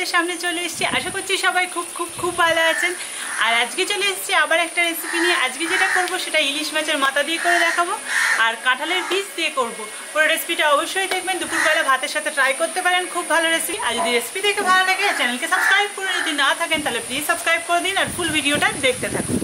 তোমাদের সামনে চলে এসেছি। আশা করছি সবাই খুব খুব খুব ভালো আছেন। আর আজকে চলে এসেছি আবার একটা রেসিপি নিয়ে। আজকে যেটা করব সেটা ইলিশ মাছের মাথা দিয়ে করে দেখাবো আর কাঁঠালের বীজ দিয়ে করব। পুরো রেসিপিটা অবশ্যই দেখবেন, দুপুরবেলা ভাতের সাথে ট্রাই করতে পারেন, খুব ভালো রেসিপি। আর যদি রেসিপি দেখে ভালো লাগে চ্যানেলকে সাবস্ক্রাইব করে, যদি না থাকেন তাহলে প্লিজ সাবস্ক্রাইব করে দিন আর ফুল ভিডিওটা দেখতে থাকুন।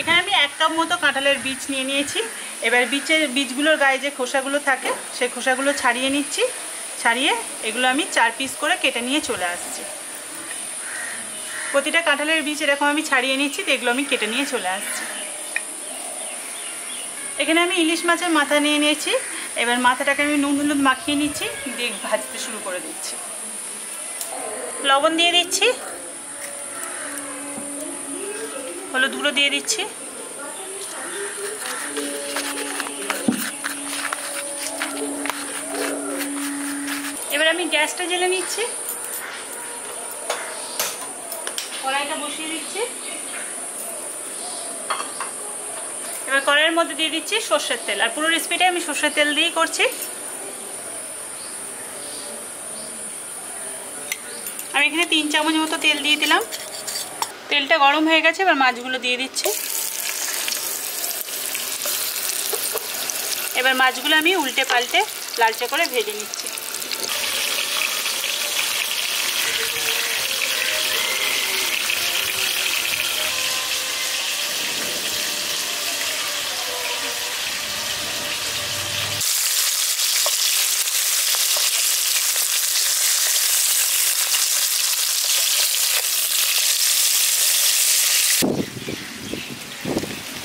এখানে আমি 1 কাপ মতো কাঁঠালের বীজ নিয়ে নিয়েছি। এবার বীজগুলোর গায়ে যে খোসাগুলো থাকে সেই খোসাগুলো ছাড়িয়ে নিচ্ছি। ছাড়িয়ে এগুলো আমি 4 পিস করে কেটে নিয়ে চলে আসছি। প্রতিটা কাঁঠালের বীজ এরকম আমি ছাড়িয়ে নিচ্ছি, তো এগুলো আমি কেটে নিয়ে চলে আসছি। এখানে আমি ইলিশ মাছের মাথা নিয়ে নিয়েছি। এবার মাথাটাকে আমি নুন হলুদ মাখিয়ে নিচ্ছি, দিয়ে ভাজতে শুরু করে দিচ্ছি। লবণ দিয়ে দিচ্ছি, হলুদ গুঁড়ো দিয়ে দিচ্ছি, এবার আমি গ্যাসটা জ্বেলে নিচ্ছি, কড়াইটা বসিয়ে দিচ্ছি। এবার কড়াইয়ের মধ্যে দিয়ে দিচ্ছি সর্ষের তেল। আর পুরো রেসিপিটা আমি সর্ষের তেল দিয়েই করছি। আমি এখানে 3 চামচ মতো তেল দিয়ে দিলাম। তেলটা গরম হয়ে গেছে, এবার মাছগুলো দিয়ে দিচ্ছি। এবার মাছগুলো আমি উল্টে পাল্টে লালচে করে ভেজে নিচ্ছি।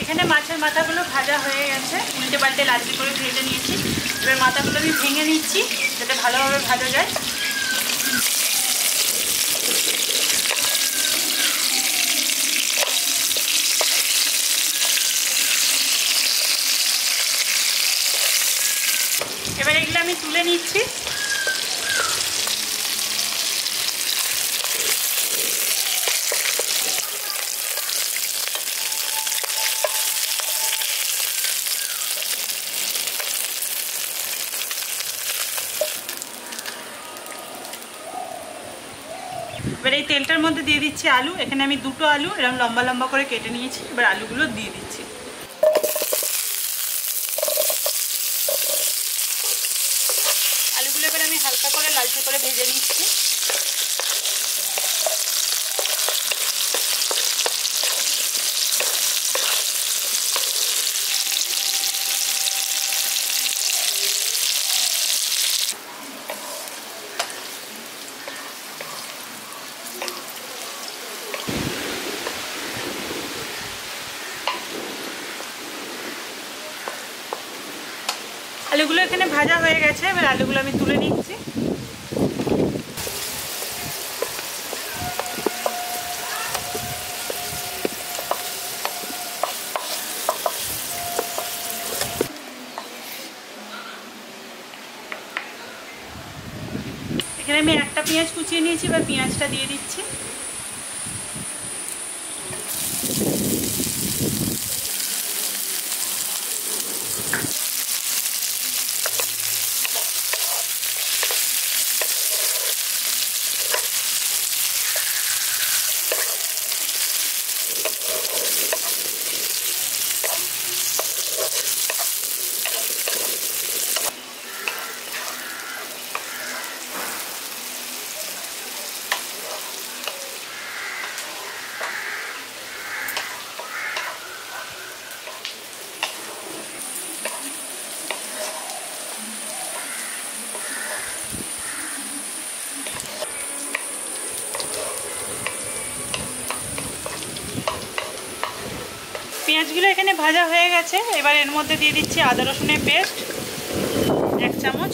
এখানে মাছের মাথাগুলো ভাজা হয়ে গেছে, উল্টে পাল্টে লালচে করে ভেজে নিয়েছি। এবার মাথাগুলো আমি ভেঙে নিচ্ছি যাতে ভালোভাবে ভাজা যায়। এবার এগুলো আমি তুলে নিচ্ছি। এবার এই তেলটার মধ্যে দিয়ে দিচ্ছি আলু। এখানে আমি 2টো আলু এরকম লম্বা লম্বা করে কেটে নিয়েছি। এবার আলুগুলো দিয়ে দিচ্ছি। আলুগুলো এবার আমি হালকা করে লালচে করে ভেজে নিচ্ছি। আলুগুলো এখানে ভাজা হয়ে গেছে, এবার আলুগুলো আমি তুলে নিচ্ছি। এখানে আমি একটা পেঁয়াজ কুচিয়ে নিয়েছি, এবার পেঁয়াজটা দিয়ে দিচ্ছি। পেঁয়াজগুলো এখানে ভাজা হয়ে গেছে, এবার এর মধ্যে দিয়ে দিচ্ছি আদা রসুনের পেস্ট 1 চামচ।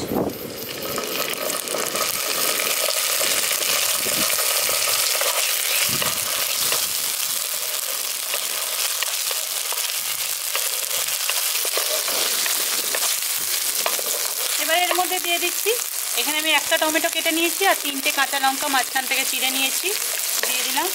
এবার এর মধ্যে দিয়ে দিচ্ছি, এখানে আমি একটা টমেটো কেটে নিয়েছি আর 3টে কাঁচা লঙ্কা মাঝখান থেকে চিড়ে নিয়েছি, দিয়ে দিলাম।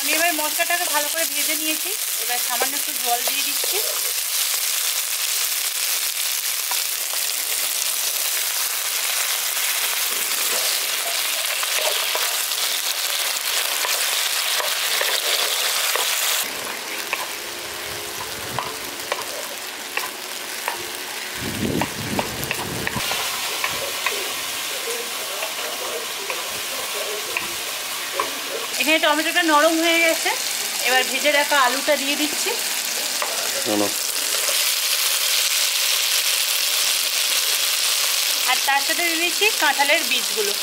আমি এবার মশলাটাকে ভালো করে ভেজে নিয়েছি, এবার সামান্য একটু জল দিয়ে দিচ্ছি। এখানে টমেটোটা নরম হয়ে গেছে, এবার ভেজে রাখা আলুটা দিয়ে দিচ্ছি। আর তার সাথে দিয়ে দিচ্ছি কাঁঠালের বীজগুলো।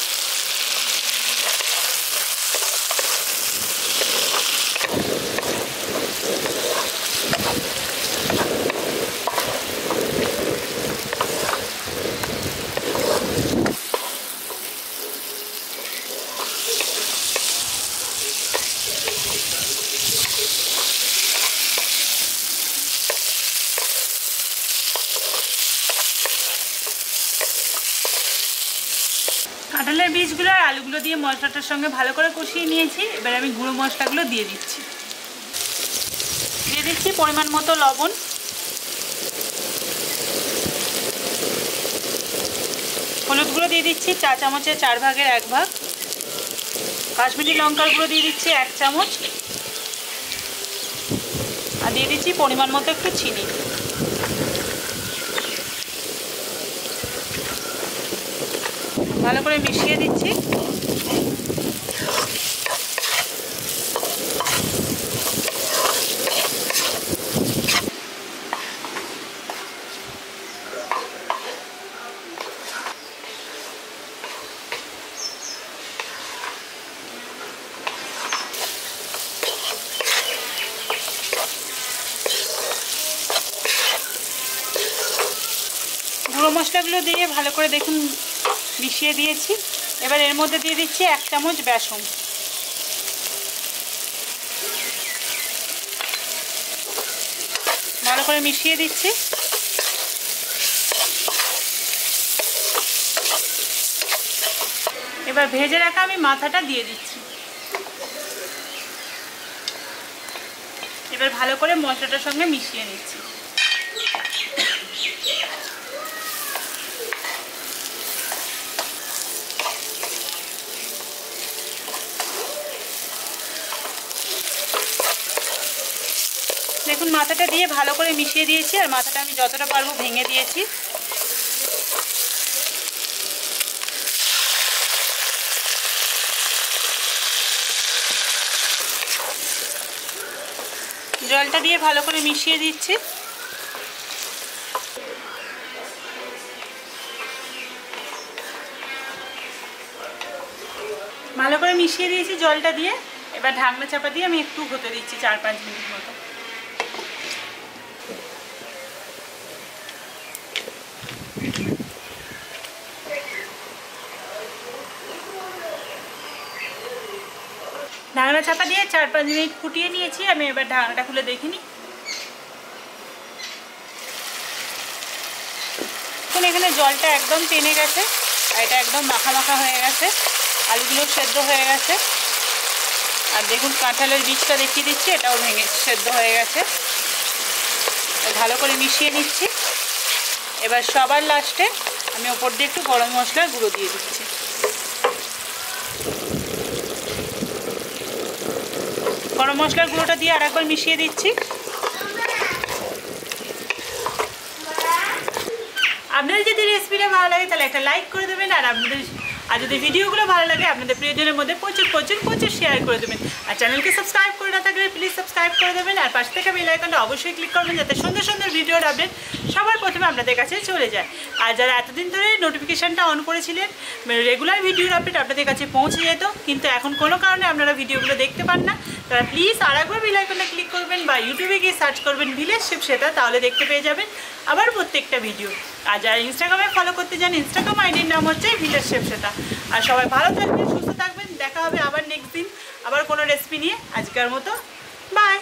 কাঁঠালের বীজগুলো আর আলুগুলো দিয়ে মশলাটার সঙ্গে ভালো করে কষিয়ে নিয়েছি, এবার আমি গুঁড়ো মশলাগুলো দিয়ে দিচ্ছি। দিয়ে দিচ্ছি পরিমাণ মতো লবণ, হলুদ গুঁড়ো দিয়ে দিচ্ছি 4 চামচের 4 ভাগের 1 ভাগ, কাশ্মীরি লঙ্কার গুঁড়ো দিয়ে দিচ্ছি 1 চামচ, আর দিয়ে দিচ্ছি পরিমাণ মতো একটু চিনি। ভালো করে মিশিয়ে দিচ্ছি। গুঁড়ো মশলাগুলো দিয়ে ভালো করে দেখুন মিশিয়ে দিয়েছি, এবার এর মধ্যে দিয়ে দিচ্ছি 1 চামচ বেসন। ভালো করে মিশিয়ে দিচ্ছি। এবার ভেজে রাখা আমি মাথাটা দিয়ে দিচ্ছি। এবার ভালো করে মশলাটার সঙ্গে মিশিয়ে নিচ্ছি। দেখুন মাথাটা দিয়ে ভালো করে মিশিয়ে দিয়েছি, আর মাথাটা আমি যতটা পারবো ভেঙে দিয়েছি। জলটা দিয়ে ভালো করে মিশিয়ে দিচ্ছি। ভালো করে মিশিয়ে দিয়েছি জলটা দিয়ে, এবার ঢাকনা চাপা দিয়ে আমি একটু হতে দিচ্ছি 4-5 মিনিট মতো। ঢাকনা চাপা দিয়ে 4-5 মিনিট ফুটিয়ে নিয়েছি। আমি এবার ঢাকনাটা খুলে দেখিনি। এখন এখানে জলটা একদম টেনে গেছে আর এটা একদম মাখা মাখা হয়ে গেছে, আলুগুলো সেদ্ধ হয়ে গেছে। আর দেখুন কাঁঠালের বীজটা দেখিয়ে দিচ্ছি, এটাও ভেঙে সেদ্ধ হয়ে গেছে। ভালো করে মিশিয়ে নিচ্ছি। এবার সবার লাস্টে আমি ওপর দিয়ে একটু গরম মশলার গুঁড়ো দিয়ে দিচ্ছি। গরম মশলার গুঁড়োটা দিয়ে আরেকবার মিশিয়ে দিচ্ছি। আপনাদের যদি রেসিপিটা ভালো লাগে তাহলে একটা লাইক করে দেবেন। আর যদি ভিডিওগুলো ভালো লাগে আপনাদের প্রিয়জনের মধ্যে প্রচুর শেয়ার করে দেবেন। আর চ্যানেলকে সাবস্ক্রাইব করে না থাকলে প্লিজ সাবস্ক্রাইব করে দেবেন। আর পাশে থেকে বেল আইকনটা অবশ্যই ক্লিক করবেন যাতে সুন্দর ভিডিওর আপডেট সবার প্রথমে আপনাদের কাছে চলে যায়। আর যারা এতদিন ধরে নোটিফিকেশানটা অন করেছিলেন, রেগুলার ভিডিওর আপডেট আপনাদের কাছে পৌঁছে যেত, কিন্তু এখন কোনো কারণে আপনারা ভিডিওগুলো দেখতে পান না, তারা প্লিজ আরেকবার বেল আইকনটা ক্লিক করবেন বা ইউটিউবে গিয়ে সার্চ করবেন ভিলেজ শেফ শ্বেতা, তাহলে দেখতে পেয়ে যাবেন আবার প্রত্যেকটা ভিডিও। আর যারা ইনস্টাগ্রামে ফলো করতে চান, ইনস্টাগ্রাম আইডির নাম হচ্ছে ভিলেজ শেফ শ্বেতা। আর সবাই ভালো থাকবেন, সুস্থ থাকবেন। দেখা হবে আবার নেক্সট দিন আবার কোনো রেসিপি নিয়ে। আজকের মতো বাই।